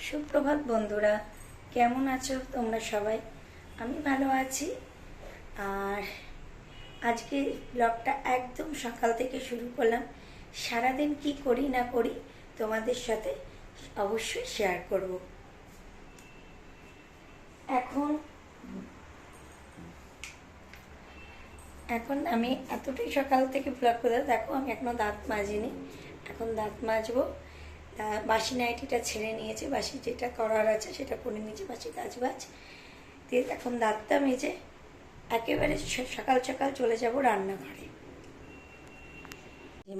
সুপ্রভাত বন্ধুরা, কেমন আছো তোমরা সবাই? আমি ভালো আছি। আর আজকে ব্লগটা একদম সকাল থেকে শুরু করলাম। সারাদিন কি করি না করি তোমাদের সাথে অবশ্যই শেয়ার করব। এখন এখন আমি এতটাই সকাল থেকে ব্লগ করে দেখো, আমি এখনো দাঁত মাজিনি। এখন দাঁত মাজবো। বাসি নাইটিটা ছেড়ে নিয়েছে, বাসি যেটা করার আছে সেটা করে নিয়েছে, বাসি কাজবাজ দিয়ে এখন দাঁতটা মেজে একেবারে সকাল সকাল চলে যাব রান্নাঘরে।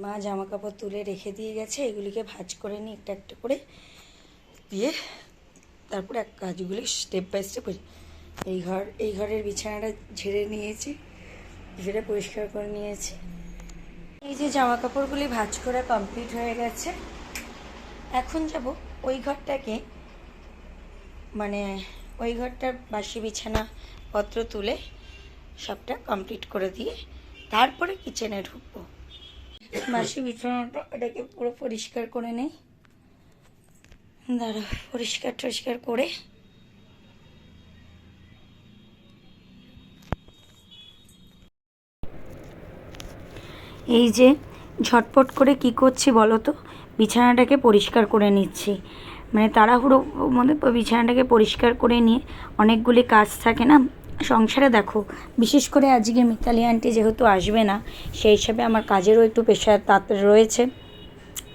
মা জামা কাপড় তুলে রেখে দিয়ে গেছে, এগুলিকে ভাঁজ করে নিই একটা একটা করে দিয়ে তারপরে কাজগুলি স্টেপ বাই স্টেপ। এই ঘরের বিছানাটা ঝেড়ে নিয়েছি, ঝেড়ে পরিষ্কার করে নিয়েছি। এই যে জামা কাপড়গুলি ভাঁজ করা কমপ্লিট হয়ে গেছে। এখন যাব ওই ঘরটাকে, মানে ওই ঘরটার বাসি বিছানা পত্র তুলে সবটা কমপ্লিট করে দিয়ে তারপরে কিচেনে ঢুকবো। বাসি বিছানাটা এটাকে পুরো পরিষ্কার করে নেই। দাঁড়া, পরিষ্কার টরিষ্কার করে এই যে ঝটপট করে কি করছি বলো তো, বিছানাটাকে পরিষ্কার করে নিচ্ছি। মানে তাড়াহুড়ো মধ্যে বিছানাটাকে পরিষ্কার করে নিয়ে অনেকগুলি কাজ থাকে না সংসারে। দেখো, বিশেষ করে আজকে মিতালি আন্টি যেহেতু আসবে না, সেই হিসাবে আমার কাজেরও একটু প্রেশার তাড়াতাড়ি রয়েছে।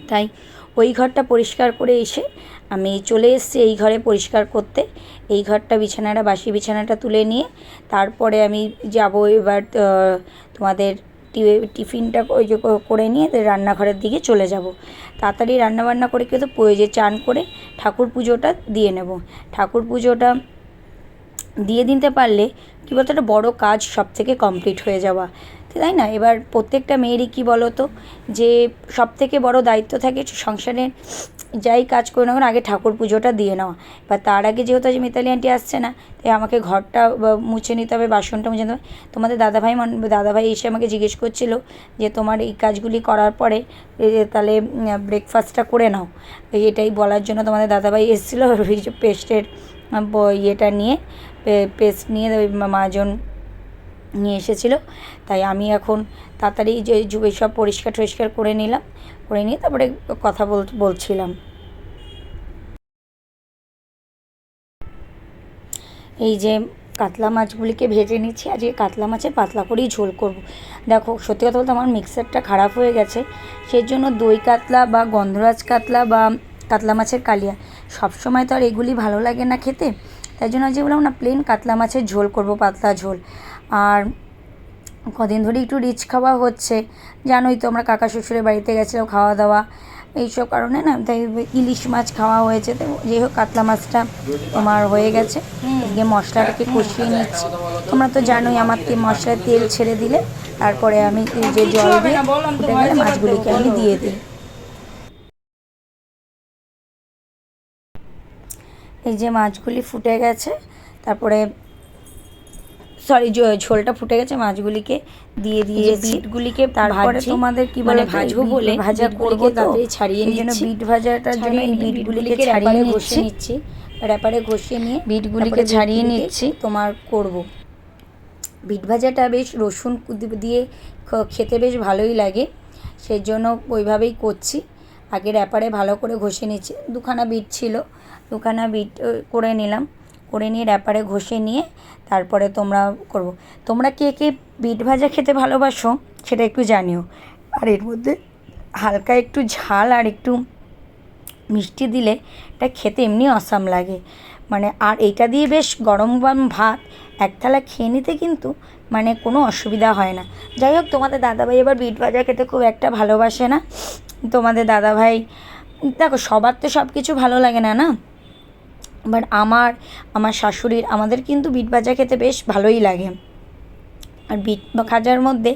তাই ওই ঘরটা পরিষ্কার করে এসে আমি চলে এসেছি এই ঘরে পরিষ্কার করতে। এই ঘরটা বিছানাটা বাসি বিছানাটা তুলে নিয়ে তারপরে আমি যাব এবার তোমাদের টিফিনটা ওই যে করে নিয়ে রান্নাঘরের দিকে চলে যাব। তাড়াতাড়ি রান্নাবান্না করে কিন্তু যে চান করে ঠাকুর পুজোটা দিয়ে নেব। ঠাকুর পুজোটা দিয়ে দিতে পারলে কী বলতো, একটা বড়ো কাজ সব থেকে কমপ্লিট হয়ে যাওয়া, তাই না? এবার প্রত্যেকটা মেয়েরই কী বলো তো, যে সব থেকে বড়ো দায়িত্ব থাকে সংসারের যাই কাজ করে না আগে ঠাকুর পুজোটা দিয়ে নেওয়া। এবার তার আগে যেহেতু আজ মিতালি আন্টি আসছে না, তাই আমাকে ঘরটা মুছে নিতে হবে, বাসনটা মুছে নিতে হবে। তোমাদের দাদাভাই এসে আমাকে জিজ্ঞেস করছিল যে তোমার এই কাজগুলি করার পরে তাহলে ব্রেকফাস্টটা করে নাও। এটাই বলার জন্য তোমাদের দাদাভাই এসেছিলো পেস্টের ইয়েটা নিয়ে, পেস্ট নিয়ে মাজন নিয়ে এসেছিলো। তাই আমি এখন তাড়াতাড়ি যে সব পরিষ্কার টরিষ্কার করে নিলাম, করে নিয়ে তারপরে কথা বলছিলাম। এই যে কাতলা মাছগুলিকে ভেজে নিচ্ছি। আজকে কাতলা মাছের পাতলা করেই ঝোল করব। দেখো, সত্যি কথা বলতে আমার মিক্সারটা খারাপ হয়ে গেছে, সেই জন্য দই কাতলা বা গন্ধরাজ কাতলা বা কাতলা মাছের কালিয়া সবসময় তো আর এগুলি ভালো লাগে না খেতে। তাই জন্য আজকে বললাম না, প্লেন কাতলা মাছের ঝোল করব, পাতলা ঝোল। আর কদিন ধরে একটু রিচ খাওয়া হচ্ছে, জানোই তো আমরা কাকা শ্বশুরের বাড়িতে গেছিলাম খাওয়া দাওয়া, এইসব কারণে না, তাই ইলিশ মাছ খাওয়া হয়েছে। তো যাই হোক, কাতলা মাছটা তোমার হয়ে গেছে। এদিকে মশলাটাকে কষিয়ে নিচ্ছি। তোমরা তো জানোই আমার মশলায় তেল ছেড়ে দিলে তারপরে আমি যে জল দিয়ে ফুটে গেলে মাছগুলিকে আমি দিয়ে দিই। এই যে মাছগুলি ফুটে গেছে, তারপরে ঝোলটা ফুটে গেছে, মাছগুলিকে দিয়ে দিয়েছি। বিটগুলিকে তারপরে তোমাদের কি বলে ভাজবো বলে ভাজা করবো, তাড়াতাড়ি ছাড়িয়ে নিই। জন্য বিট ভাজাটার জন্য এই বিটগুলিকে ছাড়িয়ে নিচ্ছি, র্যাপারে ঘষে নিয়ে বিটগুলিকে ছাড়িয়ে নিচ্ছি। তোমার করব বিট ভাজাটা বেশ রসুন দিয়ে খেতে বেশ ভালোই লাগে, সেই জন্য ওইভাবেই করছি। আগে র্যাপারে ভালো করে ঘষে নিচ্ছি। দুখানা বিট ছিল, দুখানা বিট করে নিলাম, করে নিয়ে র্যাপারে ঘষে নিয়ে তারপরে তোমরা করব। তোমরা কে কে বিট ভাজা খেতে ভালোবাসো সেটা একটু জানিও। আর এর মধ্যে হালকা একটু ঝাল আর একটু মিষ্টি দিলে এটা খেতে এমনি অসাম লাগে। মানে আর এইটা দিয়ে বেশ গরম গরম ভাত এক থালা খেয়ে নিতে কিন্তু মানে কোনো অসুবিধা হয় না। যাই হোক, তোমাদের দাদাভাই এবার বিট ভাজা খেতে খুব একটা ভালোবাসে না। তোমাদের দাদাভাই, দেখো সবার তো সব কিছু ভালো লাগে না, না? বাট আমার শাশুড়ির, আমাদের কিন্তু বিট ভাজা খেতে বেশ ভালোই লাগে। আর বিট ভাজার মধ্যে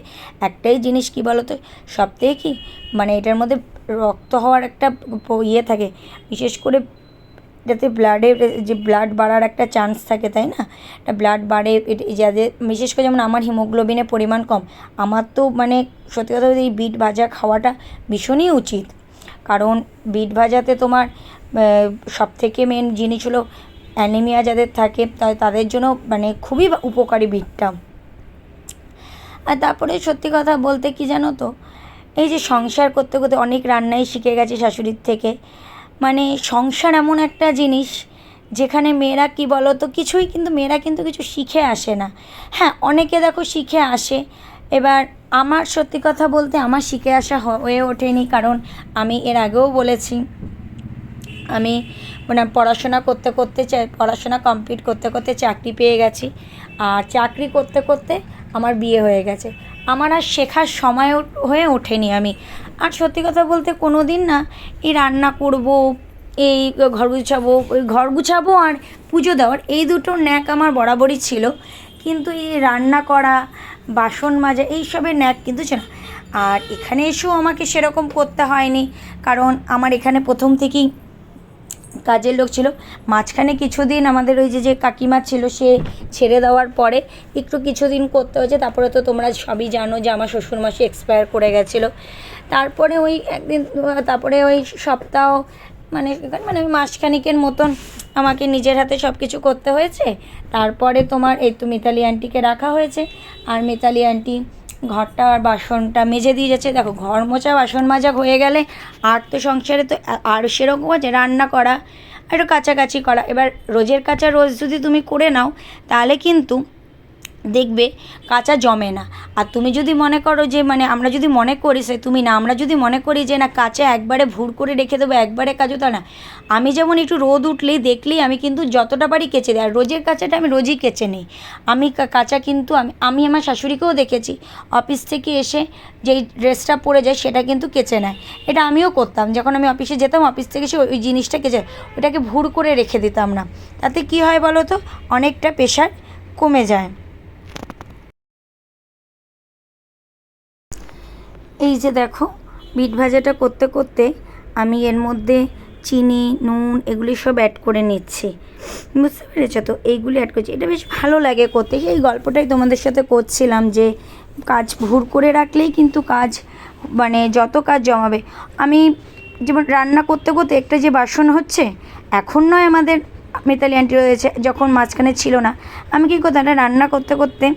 একটাই জিনিস কি বলো তো, সবথেকে কি মানে এটার মধ্যে রক্ত হওয়ার একটা ইয়ে থাকে, বিশেষ করে যাতে ব্লাড বাড়ার একটা চান্স থাকে, তাই না? এটা ব্লাড বাড়ে যাদের, বিশেষ করে যেমন আমার হিমোগ্লোবিনের পরিমাণ কম, আমার তো মানে সত্যি কথা বলতে এই বিট ভাজা খাওয়াটা ভীষণই উচিত। কারণ বিট ভাজাতে তোমার সবথেকে মেন জিনিস হলো অ্যানিমিয়া যাদের থাকে তাদের জন্য মানে খুবই উপকারী বিটটা। আর তারপরে সত্যি কথা বলতে কি জানো তো, এই যে সংসার করতে করতে অনেক রান্নাই শিখে গেছি শাশুড়ির থেকে। মানে সংসার এমন একটা জিনিস যেখানে মেয়েরা কি বলো তো, কিছুই কিন্তু মেয়েরা কিন্তু কিছু শিখে আসে না। হ্যাঁ, অনেকে দেখো শিখে আসে। এবার আমার সত্যি কথা বলতে আমার শিখে আসা হয়ে ওঠেনি, কারণ আমি এর আগেও বলেছি আমি মানে পড়াশোনা করতে করতে পড়াশোনা কমপ্লিট করতে করতে চাকরি পেয়ে গেছি, আর চাকরি করতে করতে আমার বিয়ে হয়ে গেছে। আমার আর শেখার সময় হয়ে ওঠেনি। আমি আর সত্যি কথা বলতে কোনো দিন না এই রান্না করব, এই ঘর গুছাবো আর পুজো দেওয়ার, এই দুটো ন্যাক আমার বরাবরই ছিল। কিন্তু এই রান্না করা, বাসন মাজা, এইসবের ন্যাক কিন্তু ছিল না। আর এখানে এসেও আমাকে সেরকম করতে হয়নি, কারণ আমার এখানে প্রথম থেকেই কাজের লোক ছিল। মাঝখানে কিছুদিন আমাদের ওই যে কাকিমা ছিল, সে ছেড়ে দেওয়ার পরে একটু কিছুদিন করতে হয়েছে। তারপরে তো তোমরা সবই জানো যে আমার শ্বশুরমশাই এক্সপায়ার করে গেছিলো। তারপরে ওই একদিন, তারপরে ওই সপ্তাহ মানে মানে মাসখানিকের মতন আমাকে নিজের হাতে সব কিছু করতে হয়েছে। তারপরে তোমার এই তো মিতালি আন্টিকে রাখা হয়েছে, আর মিতালি আন্টি ঘরটা আর বাসনটা মেজে দিয়ে যাচ্ছে। দেখো, ঘর মোছা বাসন মাজা হয়ে গেলে আর তো সংসারে তো আর সেরকম আছে রান্না করা, একটু কাচাকাচি করা। এবার রোজের কাচা রোজ যদি তুমি করে নাও তাহলে কিন্তু দেখবে কাচা জমে না। আর তুমি যদি মনে করো যে মানে আমরা যদি মনে করি আমরা যদি মনে করি যে না কাচা একবারে ভুর করে রেখে দেবো, একবারে কাচো, তা না। আমি যেমন একটু রোদ উঠলেই দেখলেই আমি কিন্তু যতটা পারি কেচে দিই। আর রোজের কাচাটা আমি রোজই কেচে নিই। আমি কাচা কিন্তু আমি আমার শাশুড়িকেও দেখেছি অফিস থেকে এসে যেই ড্রেসটা পরে যায় সেটা কিন্তু কেচে নেয়। এটা আমিও করতাম, যখন আমি অফিসে যেতাম, অফিস থেকে এসে ওই জিনিসটা কেচে, ওটাকে ভুর করে রেখে দিতাম না। তাতে কি হয় বলো তো, অনেকটা প্রেশার কমে যায়। এই যে দেখো, বিট ভাজাটা করতে করতে আমি এর মধ্যে চিনি, নুন এগুলি সব অ্যাড করে নিচ্ছি, বুঝতে পেরেছো তো? এইগুলি অ্যাড করছি, এটা বেশ ভালো লাগে করতে। এই গল্পটাই তোমাদের সাথে করছিলাম যে কাজ ভুর করে রাখলেই কিন্তু কাজ মানে যত কাজ জমাবে। আমি যেমন রান্না করতে করতে একটা যে বাসন হচ্ছে, এখন নয়, আমাদের মিতালি আন্টি রয়েছে, যখন মাঝখানে ছিল না, আমি কী করতাম, রান্না করতে করতে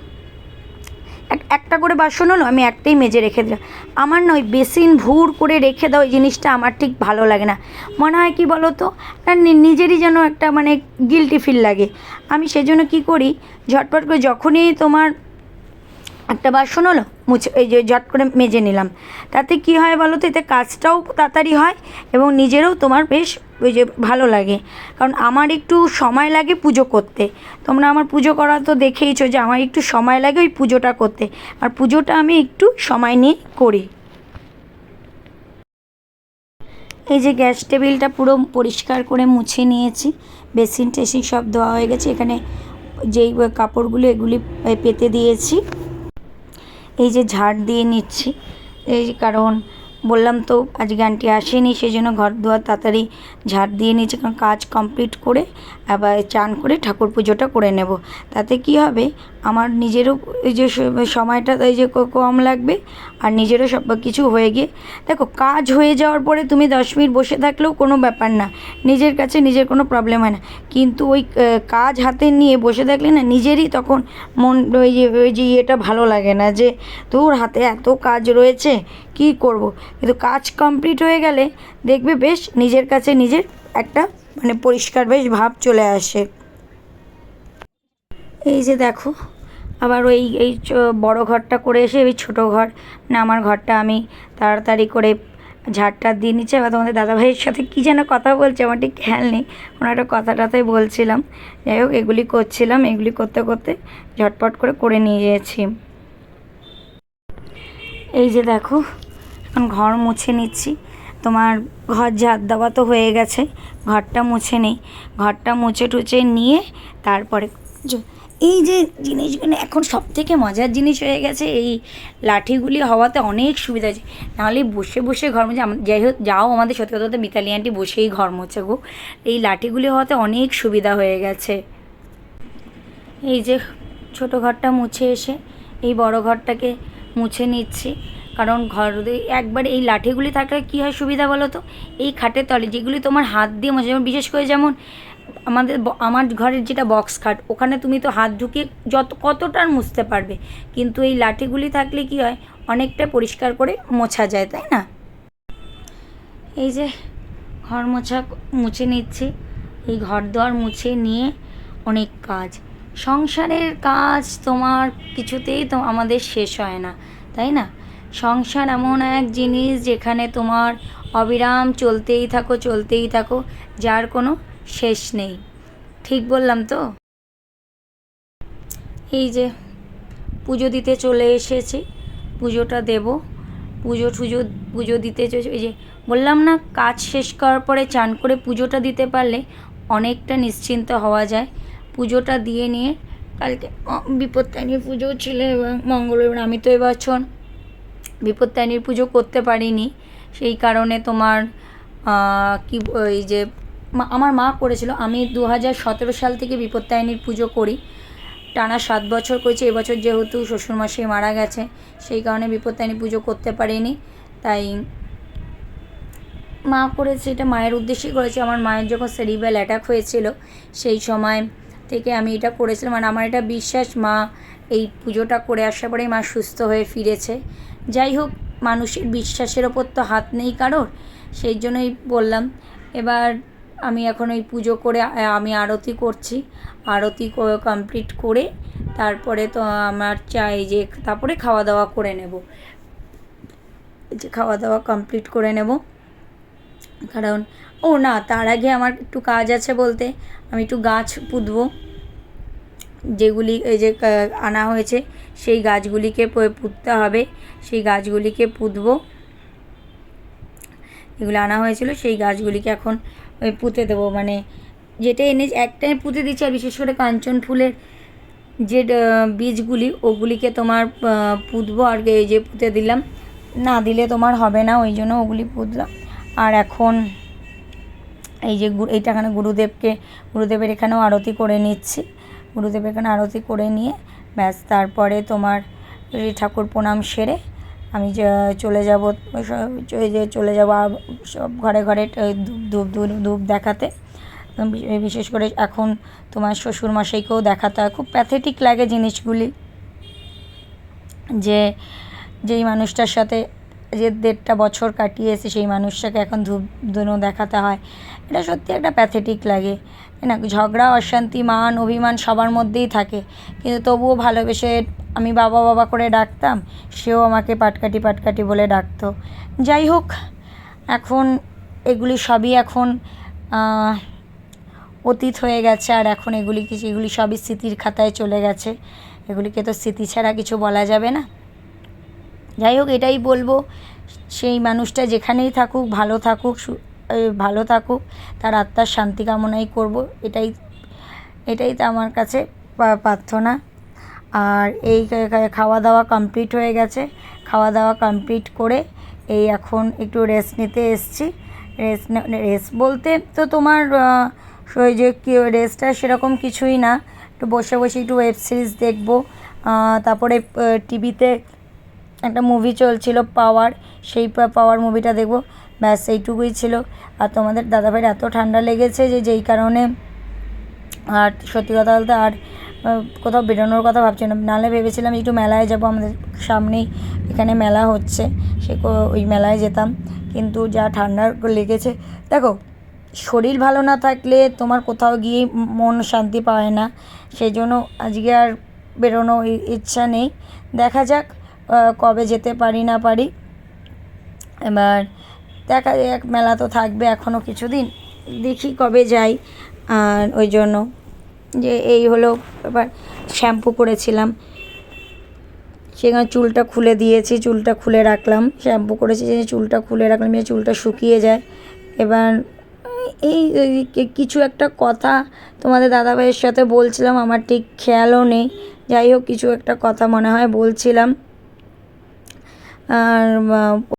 একটা করে বাসন হলো, আমি একটাই মেজে রেখে দিলাম। আমার নয় বেসিন ভুর করে রেখে দাও, এই জিনিসটা আমার ঠিক ভালো লাগে না। মনে হয় কি বলো তো, নিজেরই যেন একটা মানে গিল্টি ফিল লাগে। আমি সেজন্য কী করি, ঝটপট করে যখনই তোমার একটা বাসন হলো মুছে এই যে ঝট করে মেজে নিলাম। তাতে কি হয় বলো তো, এতে কাজটাও তাড়াতাড়ি হয় এবং নিজেরও তোমার বেশ ওই যে ভালো লাগে। কারণ আমার একটু সময় লাগে পুজো করতে, তোমরা আমার পুজো করা তো দেখেইছো যে আমার একটু সময় লাগে ওই পুজোটা করতে, আর পুজোটা আমি একটু সময় নিয়ে করি। এই যে গ্যাস টেবিলটা পুরো পরিষ্কার করে মুছে নিয়েছি, বেসিন টেসিন সব ধোয়া হয়ে গেছে। এখানে যেই কাপড়গুলো এগুলি পেতে দিয়েছি, এই যে ঝাড় দিয়ে নিচ্ছি, এই কারণ বললাম তো আজকে আন্টি আসেনি, সেই জন্য ঘর দুয়ার তাড়াতাড়ি ঝাড় দিয়ে নিচ্ছি, কারণ কাজ কমপ্লিট করে আবার চান করে ঠাকুর পুজোটা করে নেব। তাতে কি হবে, আমার নিজেরও এই যে সময়টা এই যে কম লাগবে, আর নিজেরও সব কিছু হয়ে গিয়ে দেখো কাজ হয়ে যাওয়ার পরে তুমি 10 মিনিট বসে থাকলেও কোনো ব্যাপার না, নিজের কাছে নিজের কোনো প্রবলেম হয় না। কিন্তু ওই কাজ হাতে নিয়ে বসে থাকলে না, নিজেরই তখন মন ওই যে ইয়েটা ভালো লাগে না, যে তোর হাতে এত কাজ রয়েছে কি করব। কিন্তু কাজ কমপ্লিট হয়ে গেলে দেখবে বেশ নিজের কাছে নিজের একটা মানে পরিষ্কার বেশ ভাব চলে আসে। এই যে দেখো, আবার এই বড় ঘরটা করে এসে ওই ছোটো ঘর না আমার ঘরটা আমি তাড়াতাড়ি করে ঝাড়টা দিয়ে নিচ্ছে। এবার তোমাদের দাদাভাইয়ের সাথে কী যেন কথা বলছে, আমার ঠিক খেয়াল নেই, কোনো একটা কথাটাতেই বলছিলাম। যাই হোক, এগুলি করছিলাম, এগুলি করতে করতে ঝটপট করে নিয়েছি। এই যে দেখো, এখন ঘর মুছে নিচ্ছি। তোমার ঘর ঝাড় দেওয়া তো হয়ে গেছে, ঘরটা মুছে নেই, ঘরটা মুছে টুছে নিয়ে তারপরে এই যে জিনিসগুলো এখন সবথেকে মজার জিনিস হয়ে গেছে, এই লাঠিগুলি হওয়াতে অনেক সুবিধা হয়েছে। নাহলে বসে বসে ঘর মুছে, যাই হোক যাও আমাদের সত্যি কথা বলতে মিতালি আন্টি বসেই ঘর মোছে গো, এই লাঠিগুলি হওয়াতে অনেক সুবিধা হয়ে গেছে। এই যে ছোটো ঘরটা মুছে এসে এই বড় ঘরটাকে মুছে নিচ্ছি, কারণ ঘরে একবারে এই লাঠিগুলি থাকলে কী হয় সুবিধা বলো তো, এই খাটের তলে যেগুলি তোমার হাত দিয়ে মোছা, যেমন বিশেষ করে যেমন আমার ঘরের যেটা বক্স খাট, ওখানে তুমি তো হাত ঢুকিয়ে কতটা আর মুছতে পারবে, কিন্তু এই লাঠিগুলি থাকলে কী হয় অনেকটা পরিষ্কার করে মোছা যায়, তাই না? এই যে ঘর মুছে নিচ্ছি, এই ঘর দুয়ার মুছে নিয়ে অনেক কাজ, সংসারের কাজ তোমার কিছুতেই তো আমাদের শেষ হয় না, তাই না? সংসার এমন এক জিনিস যেখানে তোমার অবিরাম চলতেই থাকো, যার কোনো শেষ নেই। ঠিক বললাম তো? এই যে পুজো দিতে চলে এসেছি, পুজোটা দেব, পুজো দিতে এই যে বললাম না, কাজ শেষ করার পরে চান করে পুজোটা দিতে পারলে অনেকটা নিশ্চিন্ত হওয়া যায়। পুজোটা দিয়ে নিয়ে কালকে বিপত্তারিণীর পুজো ছিল এবং মঙ্গলবার, আমি তো এবছর বিপত্তারিণীর পুজো করতে পারিনি, সেই কারণে তোমার ওই যে আমার মা করেছিল। আমি 2017 সাল থেকে বিপত্তারিণীর পুজো করি, টানা 7 বছর করেছি। এবছর যেহেতু শ্বশুরমশাই মারা গেছে, সেই কারণে বিপত্তারিণী পুজো করতে পারিনি, তাই মা করেছে। এটা মায়ের উদ্দেশ্যেই করেছি। আমার মায়ের যখন সেরিব্রাল অ্যাটাক হয়েছিল সেই সময় থেকে আমি এটা করেছিলাম, আর আমার এটা বিশ্বাস মা এই পুজোটা করে আসার পরেই মা সুস্থ হয়ে ফিরেছে। যাই হোক, মানুষের বিশ্বাসের ওপর তো হাত নেই কারোর, সেই জন্যই বললাম। এবার আমি এখন ওই পুজো করে আমি আরতি করছি, আরতি কমপ্লিট করে তারপরে তো আমার চাই যে তারপরে খাওয়া দাওয়া করে নেব, যে খাওয়া দাওয়া কমপ্লিট করে নেব। কারণ না, তার আগে আমার একটু কাজ আছে বলতে, আমি একটু গাছ পুঁতবো, যেগুলি এই যে আনা হয়েছে সেই গাছগুলিকে পুঁততে হবে, সেই গাছগুলিকে পুঁতবো। এগুলো আনা হয়েছিল সেই গাছগুলিকে এখন পুঁতে দেবো, মানে যেটা একটাই পুঁতে দিচ্ছি। আর বিশেষ করে কাঞ্চন ফুলের যে বীজগুলি, ওগুলিকে তোমার পুঁতবো, আর এই যে পুঁতে দিলাম, না দিলে তোমার হবে না, ওই জন্য ওগুলি পুঁতলাম। আর এখন এই যে এইটা এখানে গুরুদেবের এখানেও আরতি করে নিচ্ছি, গুরুদেবের এখানে আরতি করে নিয়ে ব্যাস তারপরে তোমার ঠাকুর প্রণাম সেরে আমি চলে যাব সব ঘরে ধূপ দেখাতে। বিশেষ করে এখন তোমার শ্বশুরমশাইকেও দেখাতে হয়। খুব প্যাথেটিক লাগে জিনিসগুলি, যেই মানুষটার সাথে যে 1.5 বছর কাটিয়েছে সেই মানুষটাকে এখন ধূপ ধুনো দেখাতে হয়। এটা সত্যি একটা প্যাথেটিক লাগে, তাই না? ঝগড়া, অশান্তি, মান অভিমান সবার মধ্যেই থাকে, কিন্তু তবুও ভালোবেসে আমি বাবা করে ডাকতাম, সেও আমাকে পাটকাঠি বলে ডাকতো। যাই হোক, এখন এগুলি সবই এখন অতীত হয়ে গেছে, আর এখন এগুলি সবই স্মৃতির খাতায় চলে গেছে। এগুলিকে তো স্মৃতি ছাড়া কিছু বলা যাবে না। যাই হোক, এটাই বলবো, সেই মানুষটা যেখানেই থাকুক ভালো থাকুক, তার আত্মার শান্তি কামনাই করব, এটাই তো আমার কাছে প্রার্থনা। আর এই খাওয়া দাওয়া কমপ্লিট হয়ে গেছে, খাওয়া দাওয়া কমপ্লিট করে এই এখন একটু রেস্ট নিতে এসেছি। রেস্ট বলতে তো তোমার ওই যে রেস্টটা সেরকম কিছুই না, একটু বসে একটু ওয়েব সিরিজ দেখবো। তারপরে টিভিতে একটা মুভি চলছিল পাওয়ার, সেই পাওয়ার মুভিটা দেখবো, ব্যাস এইটুকুই ছিল। আর তোমাদের দাদাভাইয়ের এত ঠান্ডা লেগেছে যেই কারণে আর সত্যি কথা বলতে আর কোথাও বেরোনোর কথা ভাবছি না। নাহলে ভেবেছিলাম একটু মেলায় যাব, আমাদের সামনেই এখানে মেলা হচ্ছে, ওই মেলায় যেতাম, কিন্তু যা ঠান্ডা লেগেছে। দেখো, শরীর ভালো না থাকলে তোমার কোথাও গিয়ে মন শান্তি পায় না, সেই জন্য আজকে আর বেরোনো ইচ্ছা নেই। দেখা যাক কবে যেতে পারি না পারি। এবার দেখা যাক, মেলা তো থাকবে এখনও কিছুদিন, দেখি কবে যাই। আর ওই জন্য যে এই হলো এবার শ্যাম্পু করেছিলাম, সেখানে চুলটা খুলে দিয়েছি, চুলটা খুলে রাখলাম, শ্যাম্পু করেছি যে চুলটা খুলে রাখলাম, যে চুলটা শুকিয়ে যায়। এবার এই কিছু একটা কথা তোমাদের দাদাভাইয়ের সাথে বলছিলাম, আমার ঠিক খেয়ালও নেই। যাই হোক, কিছু একটা কথা মনে হয় বলছিলাম। আর